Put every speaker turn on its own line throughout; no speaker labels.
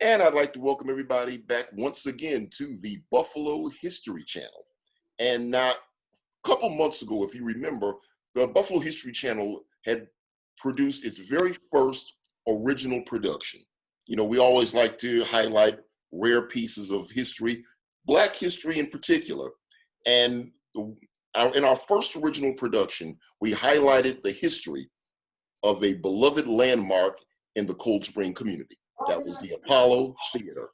And I'd like to welcome everybody back once again to the Buffalo History Channel. And now, a couple months ago, if you remember, the Buffalo History Channel had produced its very first original production. You know, we always like to highlight rare pieces of history, Black history in particular. And in our first original production, we highlighted the history of a beloved landmark in the Cold Spring community. That was the Apollo Theater.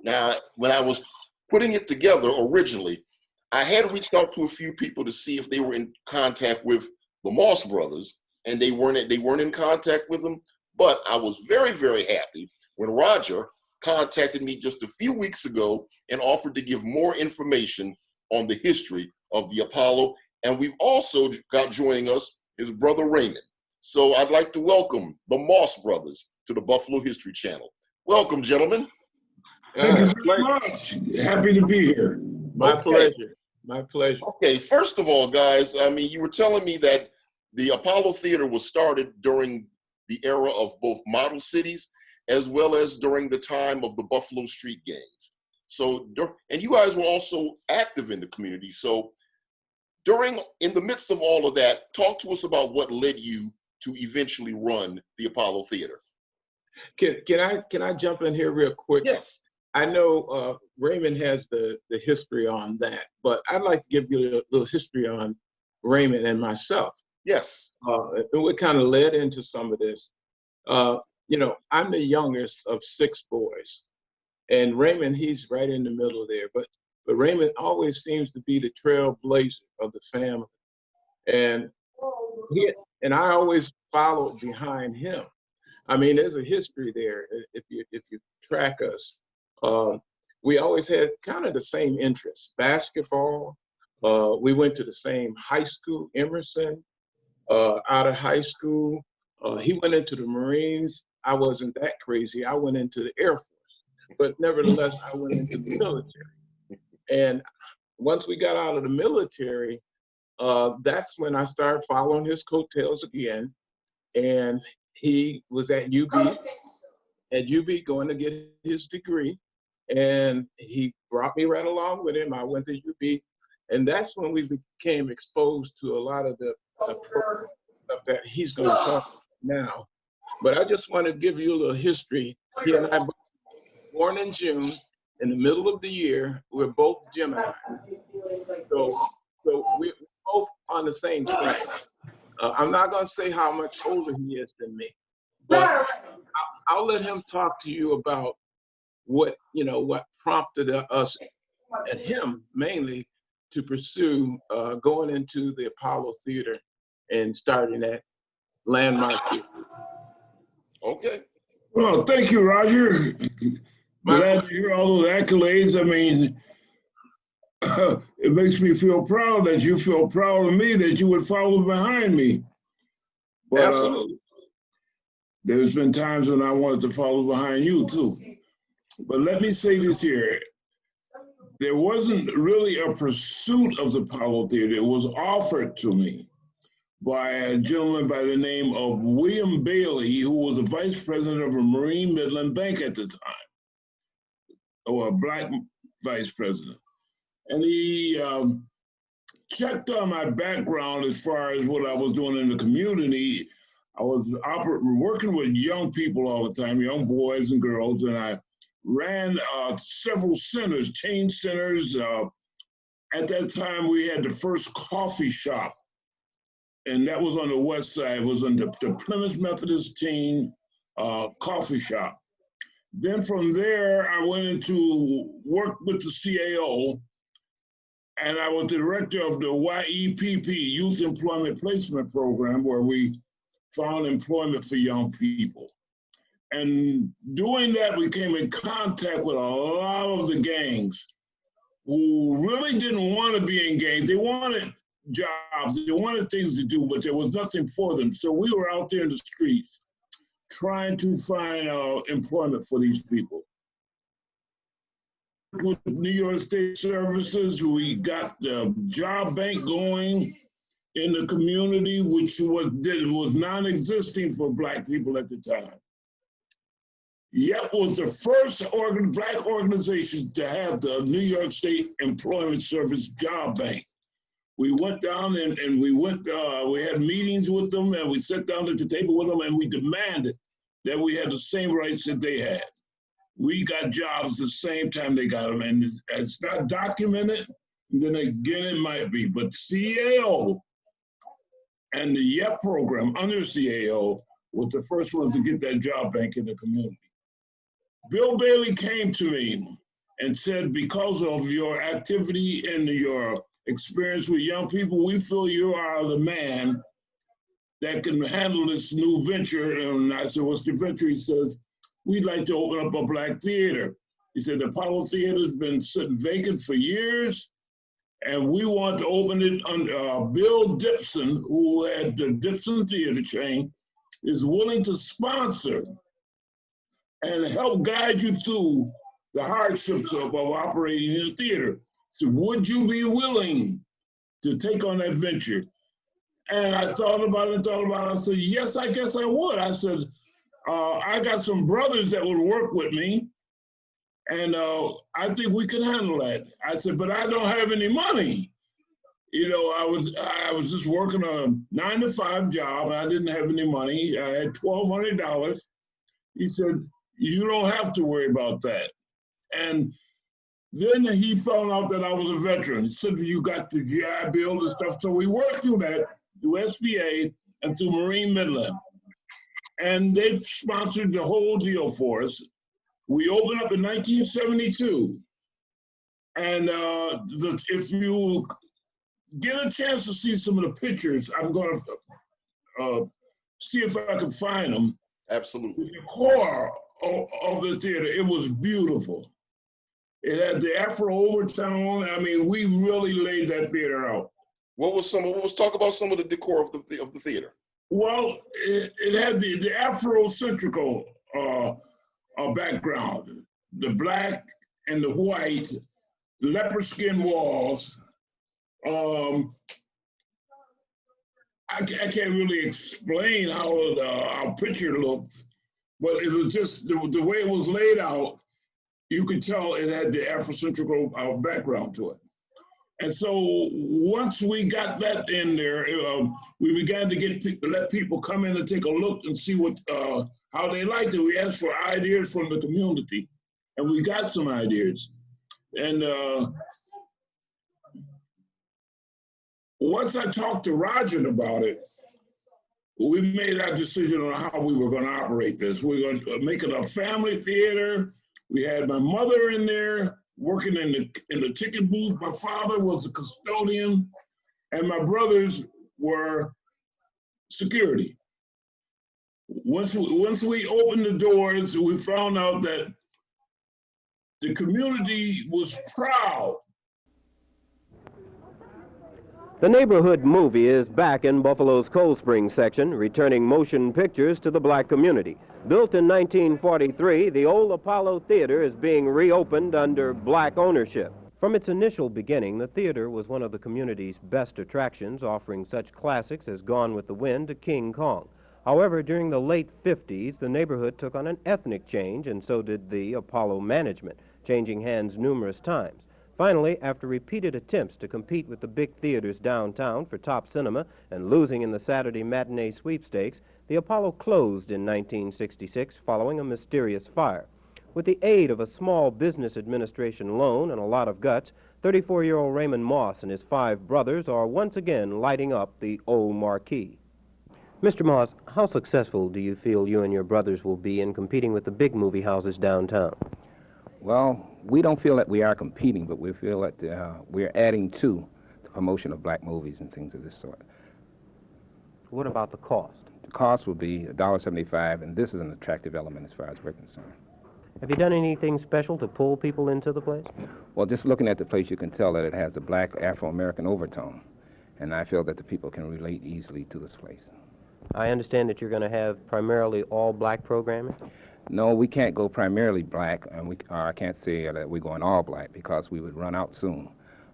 Now, when I was putting it together originally, I had reached out to a few people to see if they were in contact with the Moss brothers, and they weren't in contact with them. But I was very, very happy when Roger contacted me just a few weeks ago and offered to give more information on the history of the Apollo. And we've also got joining us his brother Raymond. So I'd like to welcome the Moss brothers to the Buffalo History Channel. Welcome, gentlemen.
Thank you very much. Happy to be here.
My pleasure. My pleasure.
Okay, first of all, guys, I mean, you were telling me that the Apollo Theater was started during the era of both model cities as well as during the time of the Buffalo Street gangs. So, and you guys were also active in the community. So in the midst of all of that, talk to us about what led you to eventually run the Apollo Theater.
Can I jump in here real quick?
Yes.
I know Raymond has the history on that, but I'd like to give you a little history on Raymond and myself.
Yes.
And what kind of led into some of this. You know, I'm the youngest of 6 boys, and Raymond, he's right in the middle there. But Raymond always seems to be the trailblazer of the family, and I always followed behind him. I mean, there's a history there. If you track us, we always had kind of the same interests. Basketball. We went to the same high school, Emerson. Out of high school, he went into the Marines. I wasn't that crazy. I went into the Air Force, but nevertheless, I went into the military. And once we got out of the military, that's when I started following his coattails again. And he was at UB going to get his degree. And he brought me right along with him. I went to UB. And that's when we became exposed to a lot of the stuff that he's going to talk about now. But I just want to give you a little history. He and I were born in June, in the middle of the year. We're both Gemini. So we're both on the same track. I'm not going to say how much older he is than me, but I'll let him talk to you about what prompted us and him mainly to pursue going into the Apollo Theater and starting that landmark.
Okay.
Well, thank you, Roger. Glad to hear all those accolades. I mean, it makes me feel proud that you feel proud of me, that you would follow behind me. But,
Absolutely.
There's been times when I wanted to follow behind you too. But let me say this here. There wasn't really a pursuit of the Apollo Theater. It was offered to me by a gentleman by the name of William Bailey, who was the vice president of a Marine Midland Bank at the time, or a Black vice president. And he checked on my background as far as what I was doing in the community. I was working with young people all the time, young boys and girls, and I ran several centers, chain centers. At that time, we had the first coffee shop, and that was on the west side. It was on the Plymouth Methodist Teen coffee shop. Then from there, I went into work with the CAO, and I was the director of the YEPP, Youth Employment Placement Program, where we found employment for young people. And doing that, we came in contact with a lot of the gangs who really didn't want to be in gangs. They wanted jobs, they wanted things to do, but there was nothing for them. So we were out there in the streets trying to find employment for these people. With New York State Services, we got the job bank going in the community, which was non-existing for Black people at the time. YEP was the first black organization to have the New York State Employment Service Job Bank. We went down and we had meetings with them, and we sat down at the table with them, and we demanded that we had the same rights that they had. We got jobs the same time they got them, and it's not documented. Then again, it might be, but CAO and the YEP program under CAO was the first ones to get that job bank in the community. Bill Bailey came to me and said, because of your activity and your experience with young people, we feel you are the man that can handle this new venture. And I said, what's the venture? He says, we'd like to open up a black theater. He said, the Apollo Theater's been sitting vacant for years, and we want to open it under Bill Dipson, who had the Dipson Theater chain, is willing to sponsor and help guide you through the hardships of operating in a theater. So would you be willing to take on that venture? And I thought about it. I said, yes, I guess I would. I said, I got some brothers that would work with me, and I think we can handle that. I said, but I don't have any money. You know, I was just working a 9-to-5 job, and I didn't have any money. I had $1,200. He said, you don't have to worry about that. And then he found out that I was a veteran. He said, you got the GI Bill and stuff. So we worked through that, through SBA and through Marine Midland. And they sponsored the whole deal for us. We opened up in 1972. And if you get a chance to see some of the pictures, I'm going to see if I can find them.
Absolutely.
The core of the theater, it was beautiful. It had the Afro overtone. I mean, we really laid that theater out.
Talk about some of the decor of the theater.
Well, it had the Afrocentrical background, the black and the white, leopard skin walls. I can't really explain how our picture looked, but it was just the way it was laid out. You could tell it had the Afrocentrical background to it. And so once we got that in there, we began to let people come in and take a look and see how they liked it. We asked for ideas from the community, and we got some ideas. And once I talked to Roger about it, we made our decision on how we were going to operate this. We were going to make it a family theater. We had my mother in there working in the ticket booth. My father was a custodian, and my brothers were security. Once we opened the doors, we found out that the community was proud.
The neighborhood movie is back in Buffalo's Cold Spring section, returning motion pictures to the black community. Built in 1943, the old Apollo Theater is being reopened under black ownership. From its initial beginning, the theater was one of the community's best attractions, offering such classics as Gone with the Wind to King Kong. However, during the late 50s, the neighborhood took on an ethnic change, and so did the Apollo management, changing hands numerous times. Finally, after repeated attempts to compete with the big theaters downtown for top cinema and losing in the Saturday matinee sweepstakes, the Apollo closed in 1966 following a mysterious fire. With the aid of a small business administration loan and a lot of guts, 34-year-old Raymond Moss and his 5 brothers are once again lighting up the old marquee. Mr. Moss, how successful do you feel you and your brothers will be in competing with the big movie houses downtown?
Well, we don't feel that we are competing, but we feel that we're adding to the promotion of black movies and things of this sort.
What about the cost?
The cost will be $1.75, and this is an attractive element as far as we're concerned.
Have you done anything special to pull people into the place?
Well, just looking at the place, you can tell that it has a black Afro-American overtone, and I feel that the people can relate easily to this place.
I understand that you're going to have primarily all black programming?
No, we can't go primarily black, and I can't say that we're going all black because we would run out soon.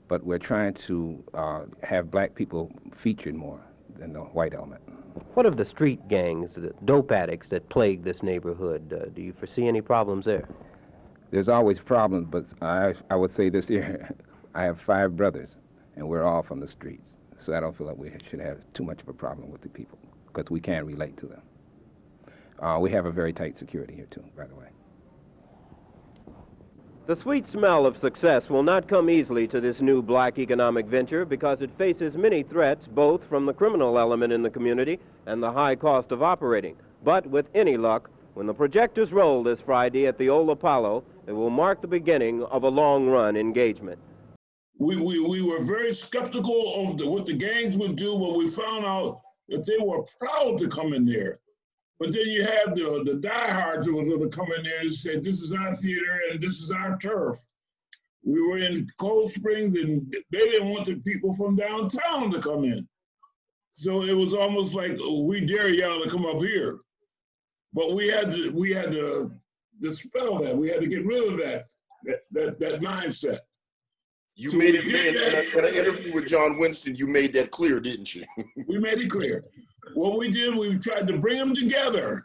But we're trying to have black people featured more than the white element.
What of the street gangs, the dope addicts that plague this neighborhood? Do you foresee any problems there?
There's always problems, but I would say this here, I have 5 brothers, and we're all from the streets. So I don't feel like we should have too much of a problem with the people, because we can relate to them. We have a very tight security here, too, by the way.
The sweet smell of success will not come easily to this new black economic venture because it faces many threats, both from the criminal element in the community and the high cost of operating. But with any luck, when the projectors roll this Friday at the Old Apollo, it will mark the beginning of a long-run engagement.
We were very skeptical of what the gangs would do when we found out that they were proud to come in there. But then you have the diehards who were going to come in there and say, this is our theater and this is our turf. We were in Cold Springs and they didn't want the people from downtown to come in. So it was almost like, we dare y'all to come up here. But we had to dispel that. We had to get rid of that mindset.
You
So
made it in an interview with John Winston. You made that clear, didn't you?
We made it clear. What we did, we tried to bring them together.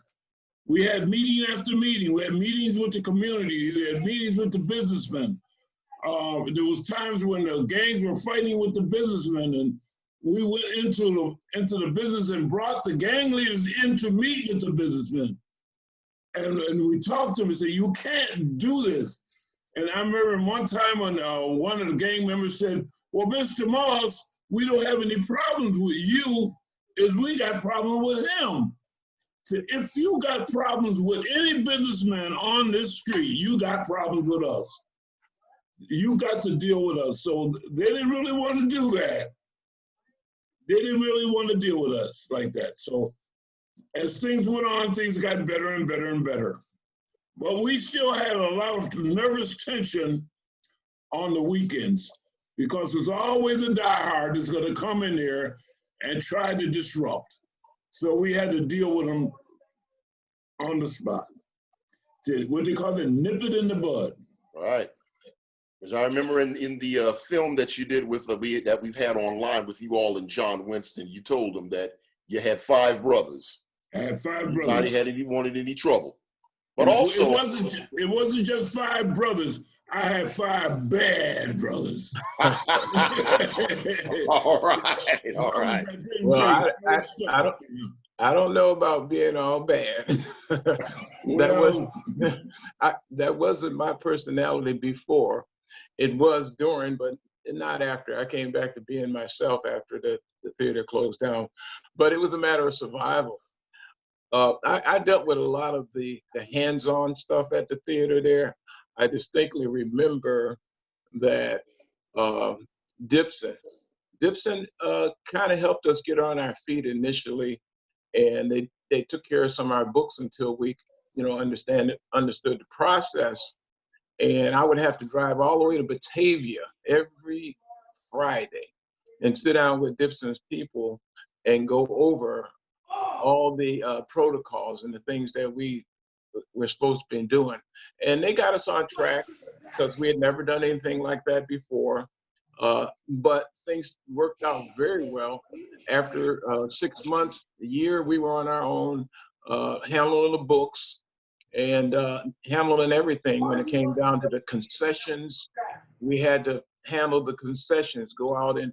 We had meeting after meeting. We had meetings with the community. We had meetings with the businessmen. There was times when the gangs were fighting with the businessmen, and we went into the business and brought the gang leaders in to meet with the businessmen. And we talked to them and said, you can't do this. And I remember one time when one of the gang members said, well, Mr. Moss, we don't have any problems with you, is we got problems with him. So if you got problems with any businessman on this street, you got problems with us. You got to deal with us. So they didn't really want to do that. They didn't really want to deal with us like that. So as things went on, things got better and better and better. But we still had a lot of nervous tension on the weekends because there's always a diehard that's going to come in there and try to disrupt. So we had to deal with them on the spot. What they call it, nip it in the bud.
All right. Because I remember in the film that you did with that we've had online with you all and John Winston, you told them that you had 5 brothers.
I had 5 brothers.
Nobody wanted any trouble. But also,
it wasn't just 5 brothers. I had 5 bad brothers.
All right.
Well, I don't know about being all bad. That wasn't my personality before. It was during, but not after. I came back to being myself after the theater closed down. But it was a matter of survival. I dealt with a lot of the hands-on stuff at the theater there. I distinctly remember that Dipson kind of helped us get on our feet initially, and they took care of some of our books until we, understood the process. And I would have to drive all the way to Batavia every Friday and sit down with Dipson's people and go over all the protocols and the things that we're supposed to be doing. And they got us on track because we had never done anything like that before. But things worked out very well. After 6 months, a year, we were on our own, handling the books and handling everything when it came down to the concessions. We had to handle the concessions, go out and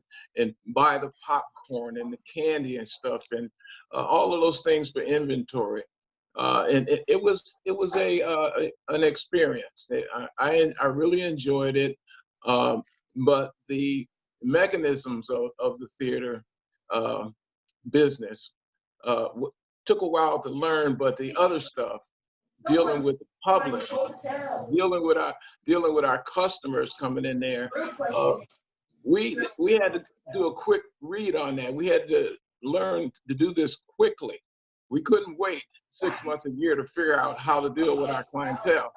buy the popcorn and the candy and stuff, and all of those things for inventory. And it was an experience. I really enjoyed it, but the mechanisms of the theater business took a while to learn. But the other stuff, dealing with the public, dealing with our customers coming in there, we had to do a quick read on that. We had to learn to do this quickly. We couldn't wait 6 months, a year to figure out how to deal with our clientele.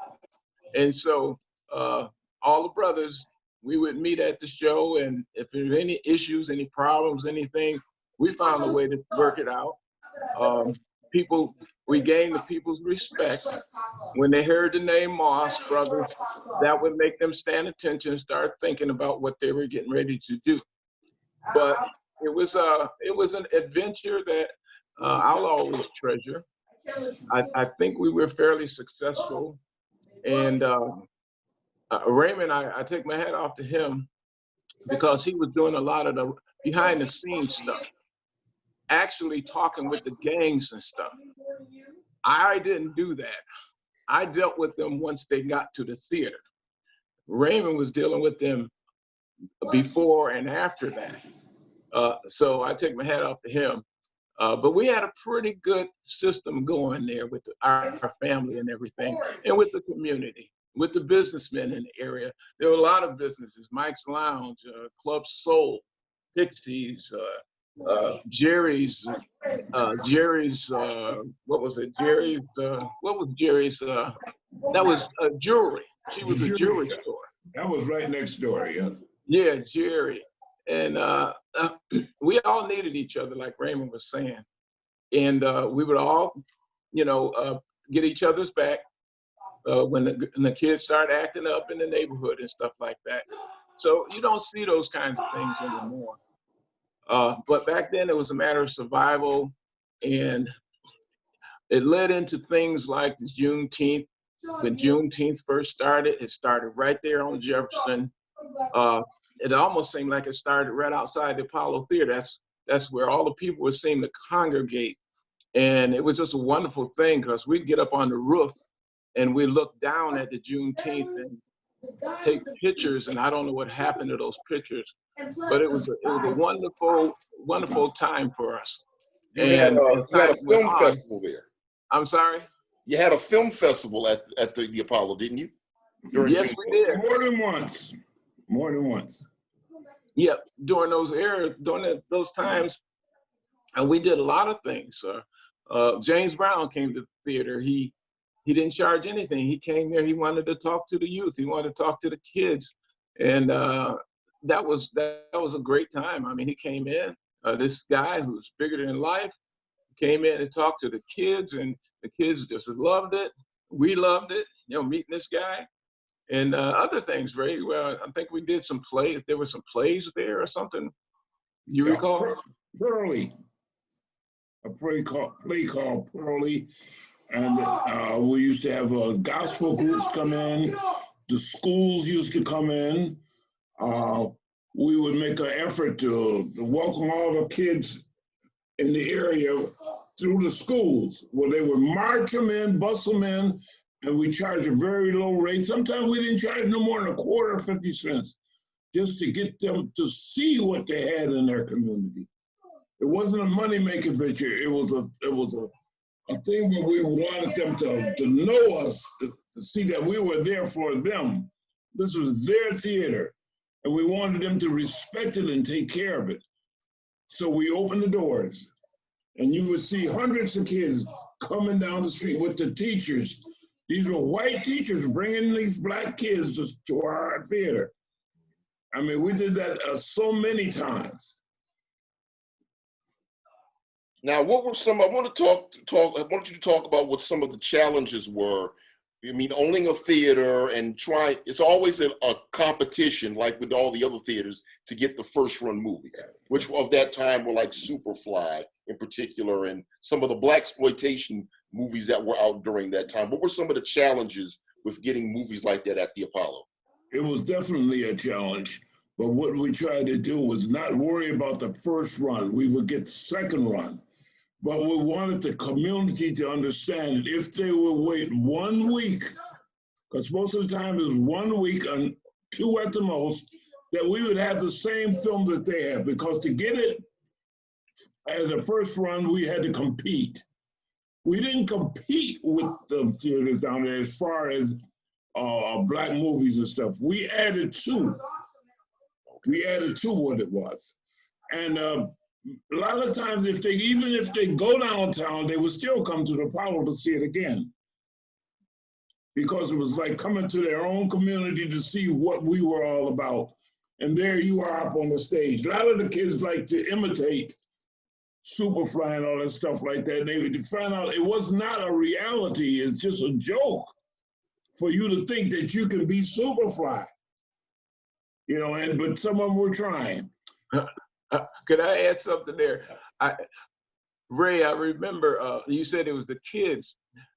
And so all the brothers, we would meet at the show, and if there were any issues, any problems, anything, we found a way to work it out. We gained the people's respect. When they heard the name Moss Brothers, that would make them stand attention and start thinking about what they were getting ready to do. But it was an adventure that I'll always treasure. I think we were fairly successful. And Raymond, I take my hat off to him because he was doing a lot of the behind the scenes stuff, actually talking with the gangs and stuff. I didn't do that. I dealt with them once they got to the theater. Raymond was dealing with them before and after that. So I take my hat off to him. But we had a pretty good system going there with our family and everything, and with the community, with the businessmen in the area. There were a lot of businesses: Mike's Lounge, Club Soul, Pixies, Jerry's, what was it? What was Jerry's? That was jewelry. She was a jewelry store.
That was right next door, yeah.
Yeah, Jerry. And we all needed each other, like Raymond was saying. And we would all, get each other's back when the kids start acting up in the neighborhood and stuff like that. So you don't see those kinds of things anymore. But back then it was a matter of survival, and it led into things like the Juneteenth. When Juneteenth first started, it started right there on Jefferson. It almost seemed like it started right outside the Apollo Theater. That's where all the people would seem to congregate. And it was just a wonderful thing because we'd get up on the roof and we look down at the Juneteenth and take pictures. And I don't know what happened to those pictures, but it was a wonderful, wonderful time for us.
You had a film festival there.
I'm sorry?
You had a film festival at the Apollo, didn't you?
Yes, we did.
More than once. More than once.
Yeah, during those times, and we did a lot of things. James Brown came to the theater. He didn't charge anything. He came there. He wanted to talk to the youth. He wanted to talk to the kids, and that was a great time. I mean, he came in. This guy who's bigger than life came in and talked to the kids, and the kids just loved it. We loved it. Meeting this guy. And other things, Ray. Well, I think we did some plays. There were some plays there or something. You recall?
Pearly. A play called Pearly. And we used to have gospel groups come in. The schools used to come in. We would make an effort to welcome all the kids in the area through the schools, where they would march them in, bus them in, and we charged a very low rate. Sometimes we didn't charge no more than a quarter or 50 cents, just to get them to see what they had in their community. It wasn't a money-making venture. It was a thing where we wanted them to know us, to see that we were there for them. This was their theater, and we wanted them to respect it and take care of it. So we opened the doors, and you would see hundreds of kids coming down the street with the teachers. These were white teachers bringing these black kids to our theater. I mean, we did that so many times.
Now, what were some? I want you to talk about what some of the challenges were. I mean, owning a theater and trying. It's always a competition, like with all the other theaters, to get the first run movies, which of that time were like Superfly in particular, and some of the blaxploitation movies that were out during that time. What were some of the challenges with getting movies like that at the Apollo?
It was definitely a challenge, but what we tried to do was not worry about the first run. We would get the second run, but we wanted the community to understand that if they would wait 1 week, because most of the time it was 1 week and 2 at the most, that we would have the same film that they have, because to get it as a first run, we had to compete. We didn't compete with the theaters down there as far as black movies and stuff. We added to. We added to what it was. And a lot of times, even if they go downtown, they would still come to the Apollo to see it again. Because it was like coming to their own community to see what we were all about. And there you are up on the stage. A lot of the kids like to imitate Superfly and all that stuff like that. They would find out it was not a reality. It's just a joke for you to think that you can be Superfly. But some of them were trying.
Could I add something there? Ray, I remember you said it was the kids.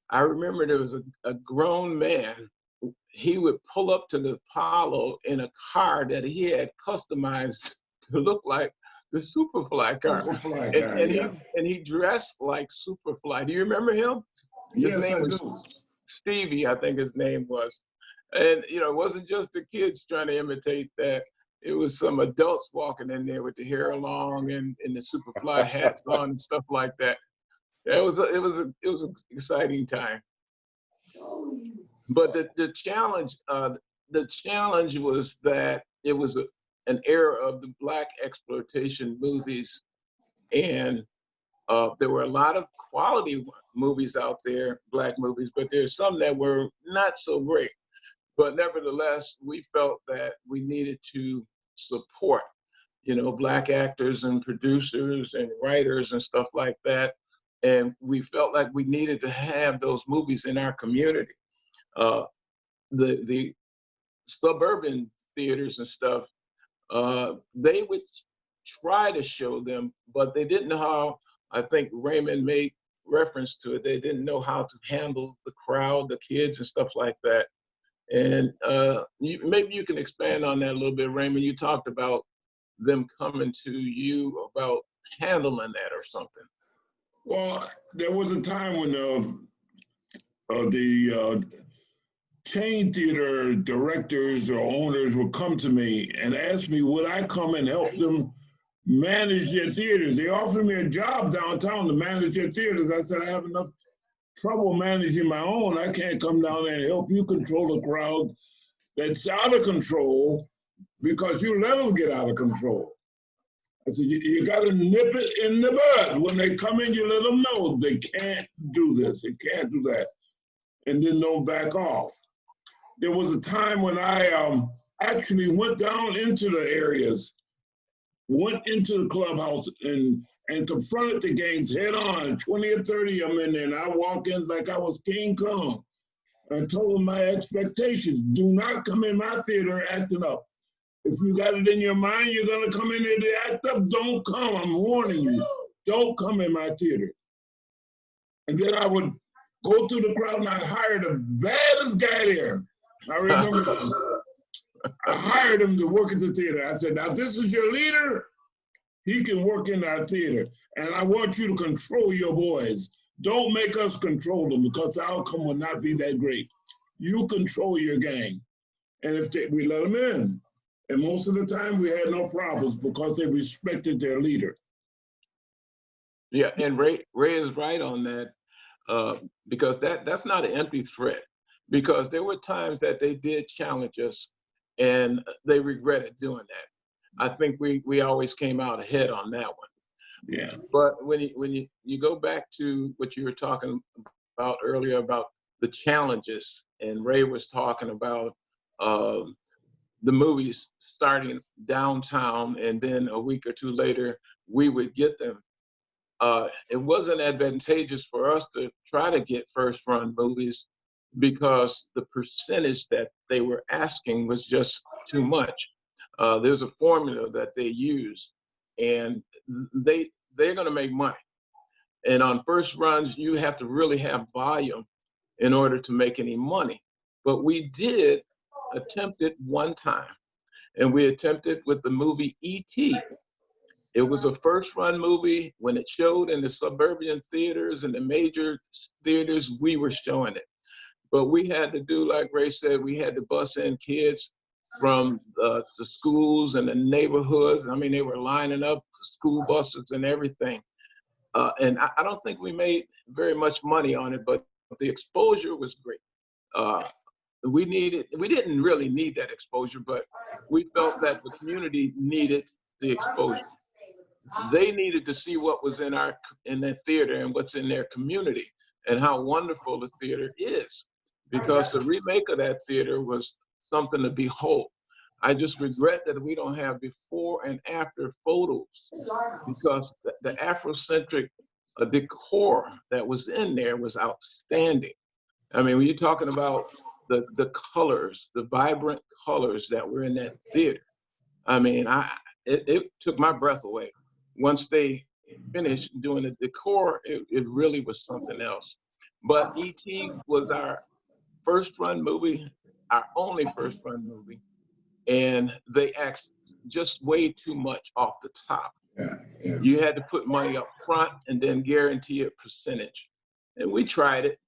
I remember there was a grown man. He would pull up to the Apollo in a car that he had customized to look like the Superfly car.
Superfly guy, yeah.
And he dressed like Superfly. Do you remember him? His
Yes,
name
I
was
do.
Stevie, I think his name was. And you know, it wasn't just the kids trying to imitate that. It was some adults walking in there with the hair long and the Superfly hats on and stuff like that. It was an exciting time. But the challenge was that it was an era of the Black exploitation movies, and there were a lot of quality movies out there, Black movies, but there's some that were not so great. But nevertheless, we felt that we needed to support, you know, Black actors and producers and writers and stuff like that. And we felt like we needed to have those movies in our community. The suburban theaters and stuff, they would try to show them, but they didn't know how. I think Raymond made reference to it. They didn't know how to handle the crowd, the kids and stuff like that. And maybe you can expand on that a little bit, Raymond. You talked about them coming to you about handling that or something.
Well, there was a time when the chain theater directors or owners would come to me and ask me, would I come and help them manage their theaters? They offered me a job downtown to manage their theaters. I said, I have enough trouble managing my own. I can't come down there and help you control a crowd that's out of control because you let them get out of control. I said, you got to nip it in the bud. When they come in, you let them know they can't do this, they can't do that, and then don't back off. There was a time when I actually went down into the areas, went into the clubhouse and confronted the gangs head on. 20 or 30 of them in there, and I walked in like I was King Kong. I told them my expectations. Do not come in my theater acting up. If you got it in your mind you're gonna come in there to act up, don't come. I'm warning you. Don't come in my theater. And then I would go through the crowd and I'd hire the baddest guy there. I remember this. I hired him to work at the theater. I said, now this is your leader. He can work in our theater. And I want you to control your boys. Don't make us control them because the outcome will not be that great. You control your gang. And if we let them in. And most of the time we had no problems because they respected their leader.
Yeah, and Ray is right on that because that's not an empty threat. Because there were times that they did challenge us and they regretted doing that. I think we always came out ahead on that one.
Yeah.
But when you go back to what you were talking about earlier about the challenges, and Ray was talking about the movies starting downtown, and then a week or two later we would get them. It wasn't advantageous for us to try to get first run movies because the percentage that they were asking was just too much. There's a formula that they use, and they're going to make money. And on first runs, you have to really have volume in order to make any money. But we did attempt it one time, and we attempted with the movie E.T. It was a first run movie. When it showed in the suburban theaters and the major theaters, we were showing it. But we had to do, like Ray said, we had to bus in kids from the schools and the neighborhoods. I mean, they were lining up school buses and everything. And I don't think we made very much money on it, but the exposure was great. We didn't really need that exposure, but we felt that the community needed the exposure. They needed to see what was in that theater and what's in their community and how wonderful the theater is. Because the remake of that theater was something to behold. I just regret that we don't have before and after photos because the Afrocentric decor that was in there was outstanding. I mean, when you're talking about the colors, the vibrant colors that were in that theater, I mean, it took my breath away once they finished doing the decor, it really was something else. But E.T. was our first run movie, our only first run movie. And they asked just way too much off the top.
Yeah, yeah.
You had to put money up front and then guarantee a percentage. And we tried it,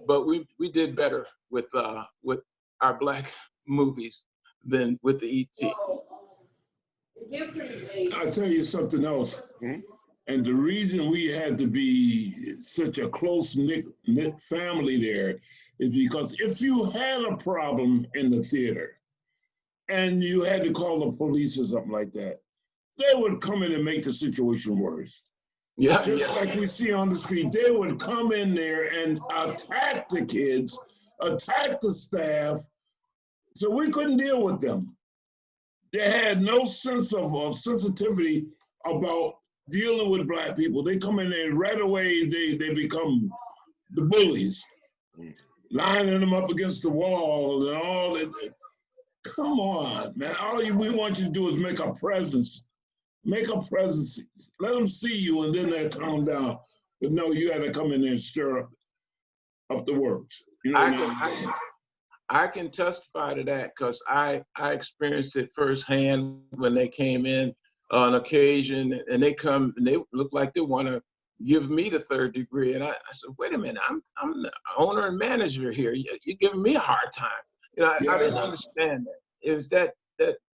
but we did better with our Black movies than with the E.T.
I'll tell you something else.
Mhm.
And the reason we had to be such a close-knit family there is because if you had a problem in the theater and you had to call the police or something like that, they would come in and make the situation worse.
Yeah,
Just like we see on the street, they would come in there and attack the kids, attack the staff, so we couldn't deal with them. They had no sense of sensitivity about dealing with Black people. They come in there right away, they become the bullies, lining them up against the wall and all that. Come on, man. All we want you to do is make a presence. Make a presence. Let them see you, and then they'll calm down. But no, you had to come in there and stir up the works. You know what I mean?
I can testify to that because I experienced it firsthand when they came in on occasion, and they come and they look like they want to give me the third degree. And I said, wait a minute, I'm the owner and manager here. You're giving me a hard time. You know, I didn't understand that. It was that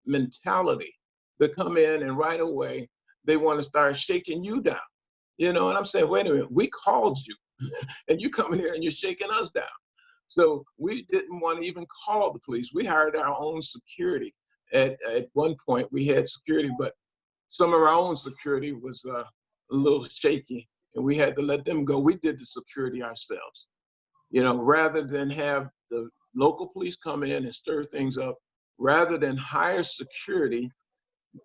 mentality to come in and right away they want to start shaking you down. You know, and I'm saying, wait a minute, we called you and you come in here and you're shaking us down. So we didn't want to even call the police. We hired our own security. At one point we had security, but some of our own security was a little shaky and we had to let them go. We did the security ourselves, you know, rather than have the local police come in and stir things up, rather than hire security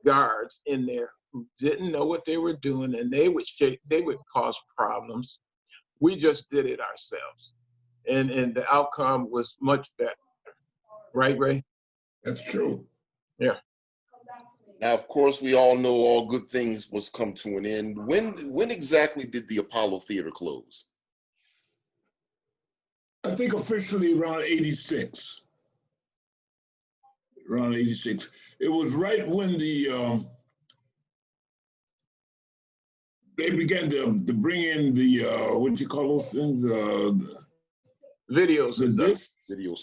guards in there who didn't know what they were doing and they would cause problems. We just did it ourselves. And the outcome was much better. Right, Ray?
That's true.
Yeah.
Now, of course, we all know all good things must come to an end. When exactly did the Apollo Theater close?
I think officially around 86. Around 86. It was right when they began to bring in the, what you call those things?
Videos and stuff.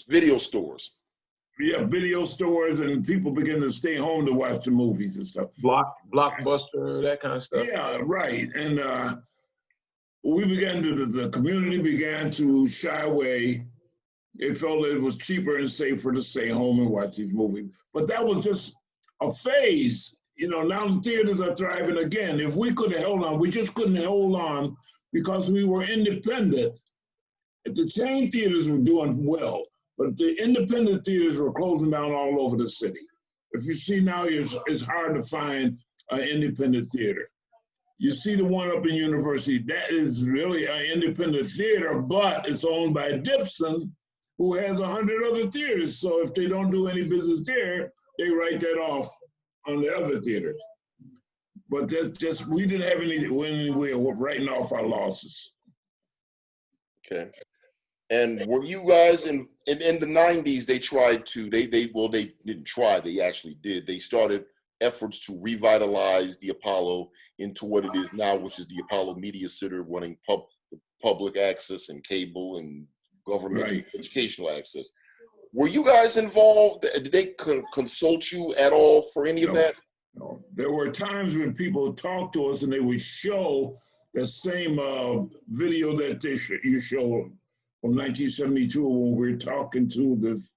Video stores.
Yeah, video stores, and people begin to stay home to watch the movies and stuff.
Blockbuster, that kind of stuff.
Yeah, right. And the community began to shy away. They felt that it was cheaper and safer to stay home and watch these movies. But that was just a phase. You know, now the theaters are thriving again. If we could have held on, we just couldn't hold on because we were independent. If the chain theaters were doing well, but the independent theaters were closing down all over the city. If you see now, it's hard to find an independent theater. You see the one up in University, that is really an independent theater, but it's owned by Gibson, who has 100 other theaters. So if they don't do any business there, they write that off on the other theaters. But that's just, we didn't have any way of writing off our losses.
Okay. And were you guys in the 90s, they tried to, they didn't try, they actually did. They started efforts to revitalize the Apollo into what it is now, which is the Apollo Media Center, running public access and cable and government educational access. Were you guys involved? Did they consult you at all for any of that?
No. There were times when people talked to us and they would show the same video that you showed from 1972 when we were talking to this,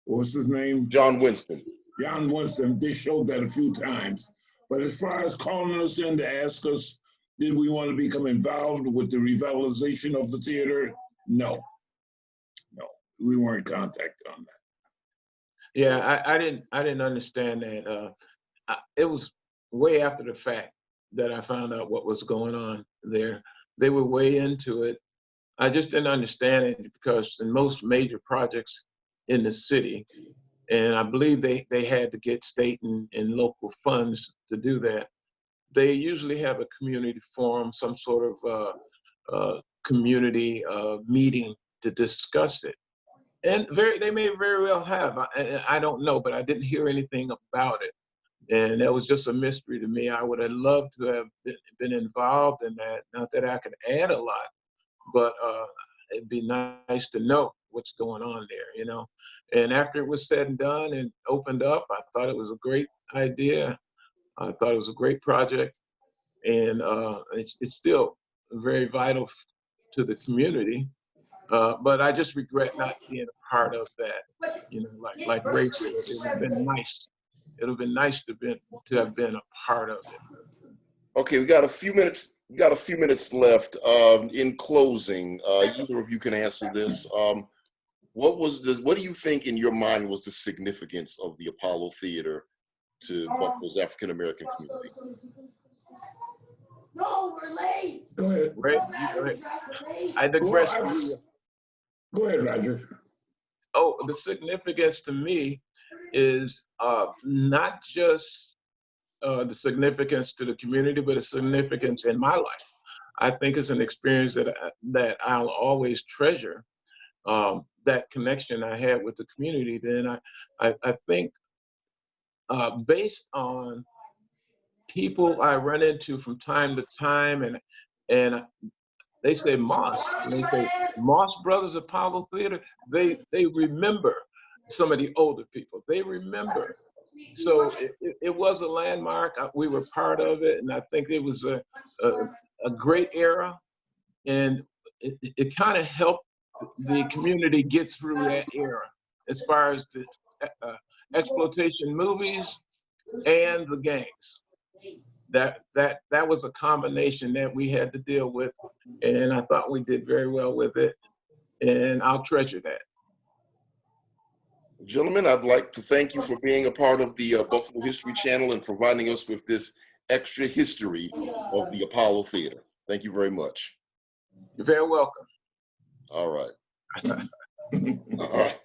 what's his name?
John Winston.
John Winston. They showed that a few times. But as far as calling us in to ask us, did we want to become involved with the revitalization of the theater? No. We weren't contacted on that.
Yeah, I didn't understand that. It was way after the fact that I found out what was going on there. They were way into it. I just didn't understand it because in most major projects in the city, and I believe they had to get state and local funds to do that. they usually have a community forum, some sort of community meeting to discuss it. And they may very well have. I don't know, but I didn't hear anything about it. And that was just a mystery to me. I would have loved to have been involved in that. Not that I could add a lot, but it'd be nice to know what's going on there, you know. And after it was said and done and opened up, I thought it was a great idea. I thought it was a great project, and it's still very vital to the community. But I just regret not being a part of that. You know, like Ray said, it would have been nice. It would have been nice to have been a part of it.
Okay, we got a few minutes. We got a few minutes left. In closing, either of you can answer this. What do you think in your mind was the significance of the Apollo Theater to Buffalo's African American community?
No, we're late. Go ahead.
Ray, go ahead. I digress.
Go ahead, Roger.
Oh, the significance to me is not just the significance to the community, but the significance in my life. I think it's an experience that I'll always treasure. That connection I had with the community. Then I think based on people I run into from time to time, and they say Moss, and they say Moss Brothers Apollo Theater. They remember some of the older people. They remember. So it was a landmark. We were part of it, and I think it was a great era, and it kind of helped the community get through that era as far as the exploitation movies and the gangs. That was a combination that we had to deal with, and I thought we did very well with it, and I'll treasure that.
Gentlemen, I'd like to thank you for being a part of the Buffalo History Channel and providing us with this extra history of the Apollo Theater. Thank you very much.
You're very welcome.
All right. All right.